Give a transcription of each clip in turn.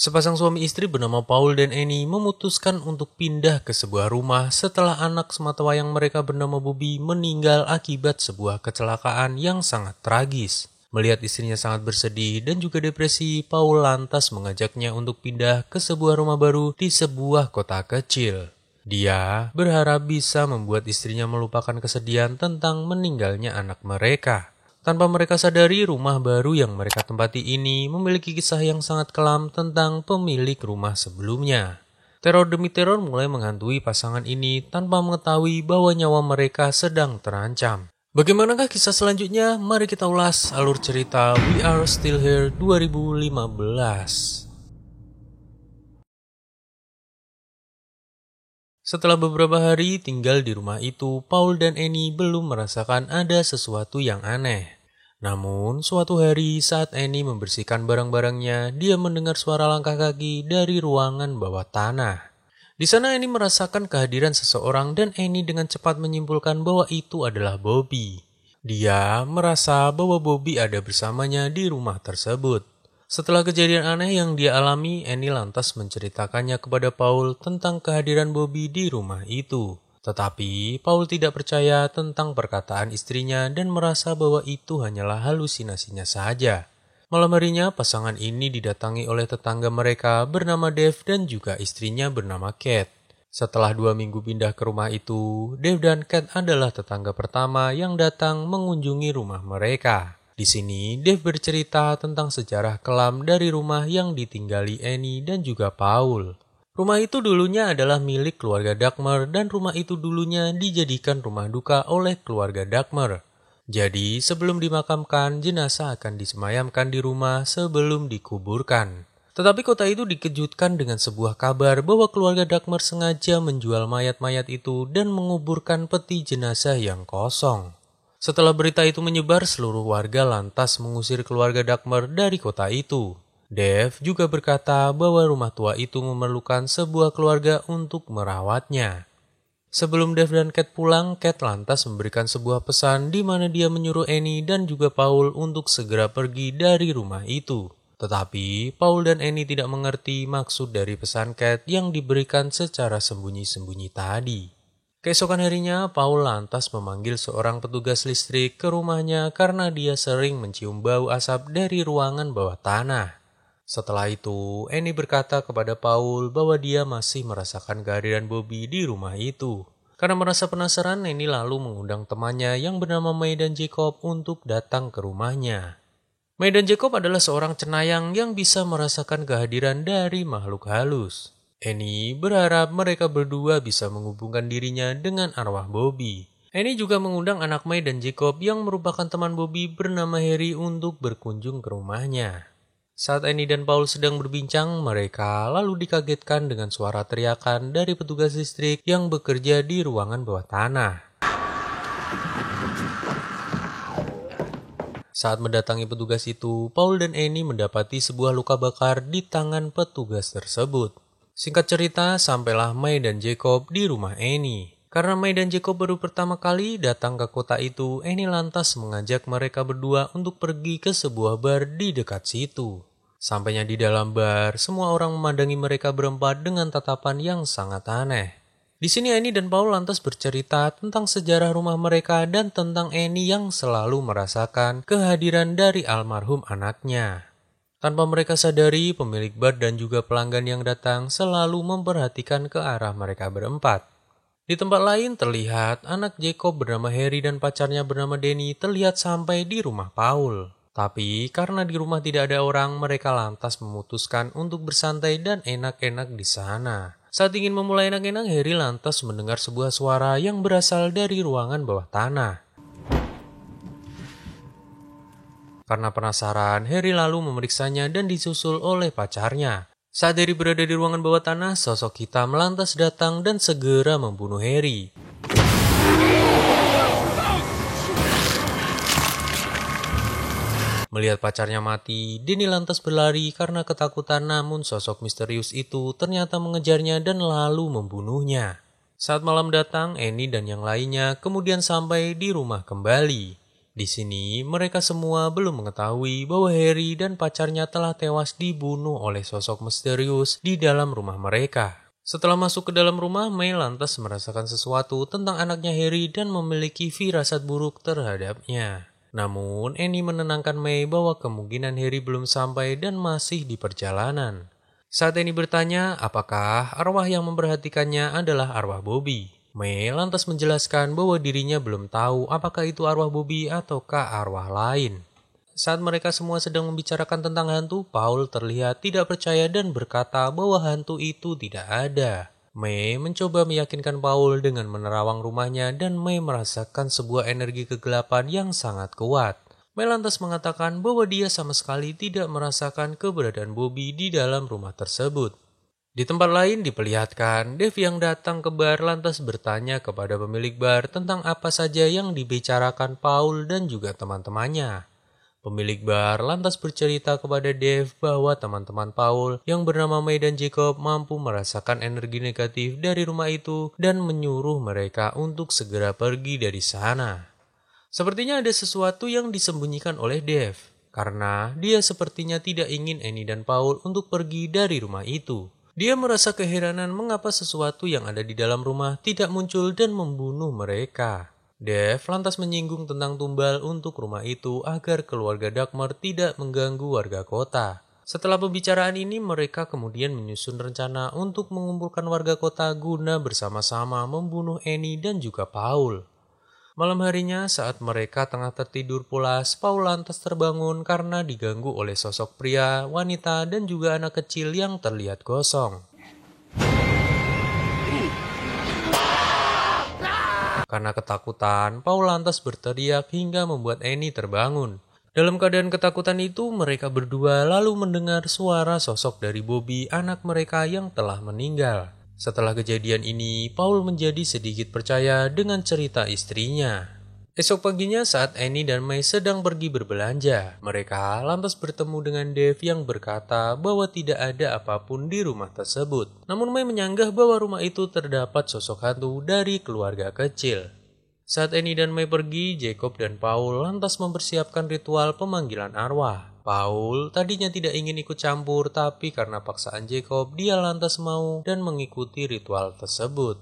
Sepasang suami istri bernama Paul dan Annie memutuskan untuk pindah ke sebuah rumah setelah anak sematawayang mereka bernama Bobby meninggal akibat sebuah kecelakaan yang sangat tragis. Melihat istrinya sangat bersedih dan juga depresi, Paul lantas mengajaknya untuk pindah ke sebuah rumah baru di sebuah kota kecil. Dia berharap bisa membuat istrinya melupakan kesedihan tentang meninggalnya anak mereka. Tanpa mereka sadari, rumah baru yang mereka tempati ini memiliki kisah yang sangat kelam tentang pemilik rumah sebelumnya. Teror demi teror mulai menghantui pasangan ini tanpa mengetahui bahwa nyawa mereka sedang terancam. Bagaimanakah kisah selanjutnya? Mari kita ulas alur cerita We Are Still Here 2015. Setelah beberapa hari tinggal di rumah itu, Paul dan Annie belum merasakan ada sesuatu yang aneh. Namun, suatu hari saat Annie membersihkan barang-barangnya, dia mendengar suara langkah kaki dari ruangan bawah tanah. Di sana Annie merasakan kehadiran seseorang dan Annie dengan cepat menyimpulkan bahwa itu adalah Bobby. Dia merasa bahwa Bobby ada bersamanya di rumah tersebut. Setelah kejadian aneh yang dia alami, Annie lantas menceritakannya kepada Paul tentang kehadiran Bobby di rumah itu. Tetapi Paul tidak percaya tentang perkataan istrinya dan merasa bahwa itu hanyalah halusinasinya saja. Malam harinya pasangan ini didatangi oleh tetangga mereka bernama Dave dan juga istrinya bernama Kate. Setelah 2 minggu pindah ke rumah itu, Dave dan Kate adalah tetangga pertama yang datang mengunjungi rumah mereka. Di sini, Dave bercerita tentang sejarah kelam dari rumah yang ditinggali Annie dan juga Paul. Rumah itu dulunya adalah milik keluarga Dagmar dan rumah itu dulunya dijadikan rumah duka oleh keluarga Dagmar. Jadi sebelum dimakamkan, jenazah akan disemayamkan di rumah sebelum dikuburkan. Tetapi kota itu dikejutkan dengan sebuah kabar bahwa keluarga Dagmar sengaja menjual mayat-mayat itu dan menguburkan peti jenazah yang kosong. Setelah berita itu menyebar, seluruh warga lantas mengusir keluarga Dagmar dari kota itu. Dave juga berkata bahwa rumah tua itu memerlukan sebuah keluarga untuk merawatnya. Sebelum Dave dan Kate pulang, Kate lantas memberikan sebuah pesan di mana dia menyuruh Annie dan juga Paul untuk segera pergi dari rumah itu. Tetapi Paul dan Annie tidak mengerti maksud dari pesan Kate yang diberikan secara sembunyi-sembunyi tadi. Keesokan harinya, Paul lantas memanggil seorang petugas listrik ke rumahnya karena dia sering mencium bau asap dari ruangan bawah tanah. Setelah itu, Annie berkata kepada Paul bahwa dia masih merasakan kehadiran Bobby di rumah itu. Karena merasa penasaran, Annie lalu mengundang temannya yang bernama May dan Jacob untuk datang ke rumahnya. May dan Jacob adalah seorang cenayang yang bisa merasakan kehadiran dari makhluk halus. Annie berharap mereka berdua bisa menghubungkan dirinya dengan arwah Bobby. Annie juga mengundang anak May dan Jacob yang merupakan teman Bobby bernama Harry untuk berkunjung ke rumahnya. Saat Annie dan Paul sedang berbincang, mereka lalu dikagetkan dengan suara teriakan dari petugas listrik yang bekerja di ruangan bawah tanah. Saat mendatangi petugas itu, Paul dan Annie mendapati sebuah luka bakar di tangan petugas tersebut. Singkat cerita, sampailah May dan Jacob di rumah Annie. Karena May dan Jacob baru pertama kali datang ke kota itu, Annie lantas mengajak mereka berdua untuk pergi ke sebuah bar di dekat situ. Sampainya di dalam bar, semua orang memandangi mereka berempat dengan tatapan yang sangat aneh. Di sini Annie dan Paul lantas bercerita tentang sejarah rumah mereka dan tentang Annie yang selalu merasakan kehadiran dari almarhum anaknya. Tanpa mereka sadari, pemilik bar dan juga pelanggan yang datang selalu memperhatikan ke arah mereka berempat. Di tempat lain terlihat anak Jacob bernama Harry dan pacarnya bernama Danny terlihat sampai di rumah Paul. Tapi karena di rumah tidak ada orang, mereka lantas memutuskan untuk bersantai dan enak-enak di sana. Saat ingin memulai enak-enak, Harry lantas mendengar sebuah suara yang berasal dari ruangan bawah tanah. Karena penasaran, Harry lalu memeriksanya dan disusul oleh pacarnya. Saat Harry berada di ruangan bawah tanah, sosok hitam lantas datang dan segera membunuh Harry. Melihat pacarnya mati, Danny lantas berlari karena ketakutan, namun sosok misterius itu ternyata mengejarnya dan lalu membunuhnya. Saat malam datang, Annie dan yang lainnya kemudian sampai di rumah kembali. Di sini, mereka semua belum mengetahui bahwa Harry dan pacarnya telah tewas dibunuh oleh sosok misterius di dalam rumah mereka. Setelah masuk ke dalam rumah, May lantas merasakan sesuatu tentang anaknya Harry dan memiliki firasat buruk terhadapnya. Namun, Annie menenangkan May bahwa kemungkinan Harry belum sampai dan masih di perjalanan. Saat Annie bertanya apakah arwah yang memperhatikannya adalah arwah Bobby, May lantas menjelaskan bahwa dirinya belum tahu apakah itu arwah Bobby ataukah arwah lain. Saat mereka semua sedang membicarakan tentang hantu, Paul terlihat tidak percaya dan berkata bahwa hantu itu tidak ada. May mencoba meyakinkan Paul dengan menerawang rumahnya dan May merasakan sebuah energi kegelapan yang sangat kuat. May lantas mengatakan bahwa dia sama sekali tidak merasakan keberadaan Bobby di dalam rumah tersebut. Di tempat lain diperlihatkan, Dave yang datang ke bar lantas bertanya kepada pemilik bar tentang apa saja yang dibicarakan Paul dan juga teman-temannya. Pemilik bar lantas bercerita kepada Dave bahwa teman-teman Paul yang bernama May dan Jacob mampu merasakan energi negatif dari rumah itu dan menyuruh mereka untuk segera pergi dari sana. Sepertinya ada sesuatu yang disembunyikan oleh Dave, karena dia sepertinya tidak ingin Annie dan Paul untuk pergi dari rumah itu. Dia merasa keheranan mengapa sesuatu yang ada di dalam rumah tidak muncul dan membunuh mereka. Dave lantas menyinggung tentang tumbal untuk rumah itu agar keluarga Dagmar tidak mengganggu warga kota. Setelah pembicaraan ini, mereka kemudian menyusun rencana untuk mengumpulkan warga kota guna bersama-sama membunuh Annie dan juga Paul. Malam harinya saat mereka tengah tertidur pulas, Paul lantas terbangun karena diganggu oleh sosok pria, wanita, dan juga anak kecil yang terlihat gosong. Karena ketakutan, Paul lantas berteriak hingga membuat Annie terbangun. Dalam keadaan ketakutan itu, mereka berdua lalu mendengar suara sosok dari Bobby, anak mereka yang telah meninggal. Setelah kejadian ini, Paul menjadi sedikit percaya dengan cerita istrinya. Esok paginya saat Annie dan May sedang pergi berbelanja, mereka lantas bertemu dengan Dave yang berkata bahwa tidak ada apapun di rumah tersebut. Namun May menyanggah bahwa rumah itu terdapat sosok hantu dari keluarga kecil. Saat Annie dan May pergi, Jacob dan Paul lantas mempersiapkan ritual pemanggilan arwah. Paul tadinya tidak ingin ikut campur, tapi karena paksaan Jacob, dia lantas mau dan mengikuti ritual tersebut.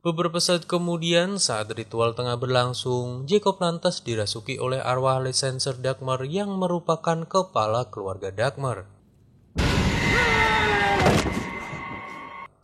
Beberapa saat kemudian, saat ritual tengah berlangsung, Jacob lantas dirasuki oleh arwah Licenser Dagmar yang merupakan kepala keluarga Dagmar.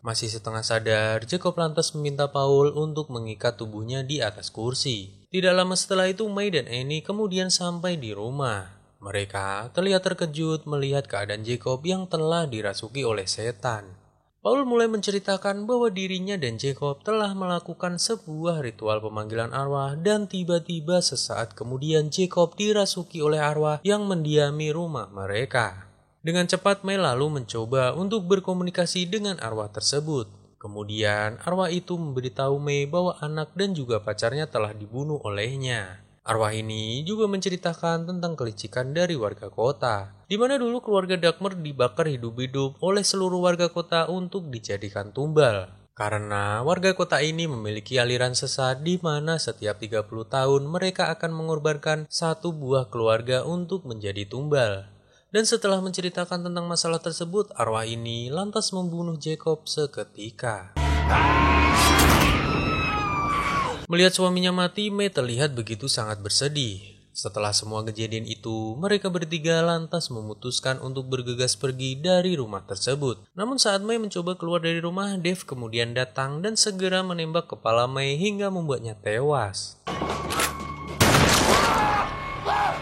Masih setengah sadar, Jacob lantas meminta Paul untuk mengikat tubuhnya di atas kursi. Tidak lama setelah itu, May dan Annie kemudian sampai di rumah. Mereka terlihat terkejut melihat keadaan Jacob yang telah dirasuki oleh setan. Paul mulai menceritakan bahwa dirinya dan Jacob telah melakukan sebuah ritual pemanggilan arwah dan tiba-tiba sesaat kemudian Jacob dirasuki oleh arwah yang mendiami rumah mereka. Dengan cepat May lalu mencoba untuk berkomunikasi dengan arwah tersebut. Kemudian arwah itu memberitahu May bahwa anak dan juga pacarnya telah dibunuh olehnya. Arwah ini juga menceritakan tentang kelicikan dari warga kota, di mana dulu keluarga Dagmar dibakar hidup-hidup oleh seluruh warga kota untuk dijadikan tumbal. Karena warga kota ini memiliki aliran sesat di mana setiap 30 tahun mereka akan mengorbankan satu buah keluarga untuk menjadi tumbal. Dan setelah menceritakan tentang masalah tersebut, arwah ini lantas membunuh Jacob seketika. Melihat suaminya mati, May terlihat begitu sangat bersedih. Setelah semua kejadian itu, mereka bertiga lantas memutuskan untuk bergegas pergi dari rumah tersebut. Namun saat May mencoba keluar dari rumah, Dave kemudian datang dan segera menembak kepala May hingga membuatnya tewas.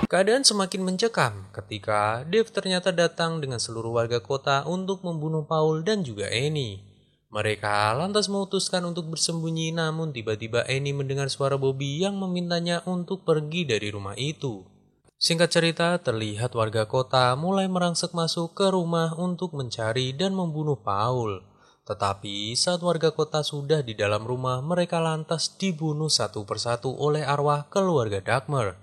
Keadaan semakin mencekam ketika Dave ternyata datang dengan seluruh warga kota untuk membunuh Paul dan juga Annie. Mereka lantas memutuskan untuk bersembunyi, namun tiba-tiba Annie mendengar suara Bobby yang memintanya untuk pergi dari rumah itu. Singkat cerita, terlihat warga kota mulai merangsek masuk ke rumah untuk mencari dan membunuh Paul. Tetapi saat warga kota sudah di dalam rumah, mereka lantas dibunuh satu persatu oleh arwah keluarga Dagmar.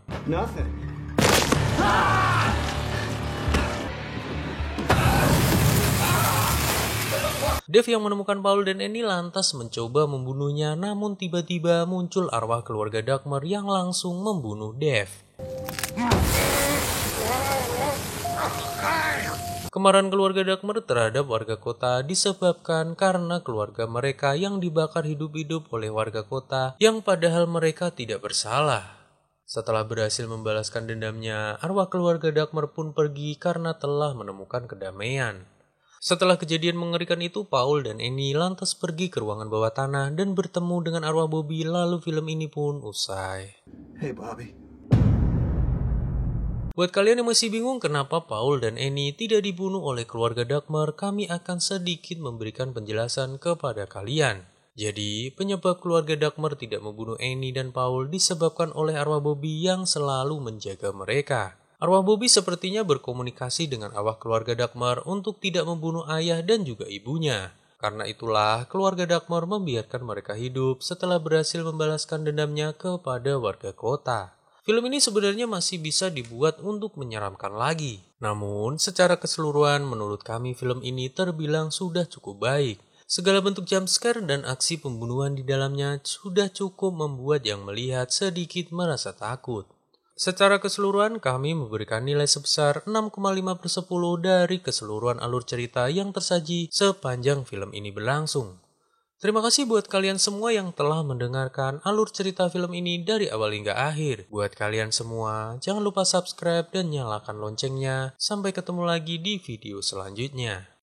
Dave yang menemukan Paul dan Annie lantas mencoba membunuhnya, namun tiba-tiba muncul arwah keluarga Dagmar yang langsung membunuh Dave. Kemarahan keluarga Dagmer terhadap warga kota disebabkan karena keluarga mereka yang dibakar hidup-hidup oleh warga kota yang padahal mereka tidak bersalah. Setelah berhasil membalaskan dendamnya, arwah keluarga Dagmer pun pergi karena telah menemukan kedamaian. Setelah kejadian mengerikan itu, Paul dan Annie lantas pergi ke ruangan bawah tanah dan bertemu dengan arwah Bobby, lalu film ini pun usai. Hey, Bobby. Buat kalian yang masih bingung kenapa Paul dan Annie tidak dibunuh oleh keluarga Dagmer, kami akan sedikit memberikan penjelasan kepada kalian. Jadi, penyebab keluarga Dagmer tidak membunuh Annie dan Paul disebabkan oleh arwah Bobby yang selalu menjaga mereka. Arwah Bobby sepertinya berkomunikasi dengan arwah keluarga Dagmer untuk tidak membunuh ayah dan juga ibunya. Karena itulah, keluarga Dagmer membiarkan mereka hidup setelah berhasil membalaskan dendamnya kepada warga kota. Film ini sebenarnya masih bisa dibuat untuk menyeramkan lagi. Namun, secara keseluruhan menurut kami film ini terbilang sudah cukup baik. Segala bentuk jumpscare dan aksi pembunuhan di dalamnya sudah cukup membuat yang melihat sedikit merasa takut. Secara keseluruhan kami memberikan nilai sebesar 6,5/10 dari keseluruhan alur cerita yang tersaji sepanjang film ini berlangsung. Terima kasih buat kalian semua yang telah mendengarkan alur cerita film ini dari awal hingga akhir. Buat kalian semua, jangan lupa subscribe dan nyalakan loncengnya. Sampai ketemu lagi di video selanjutnya.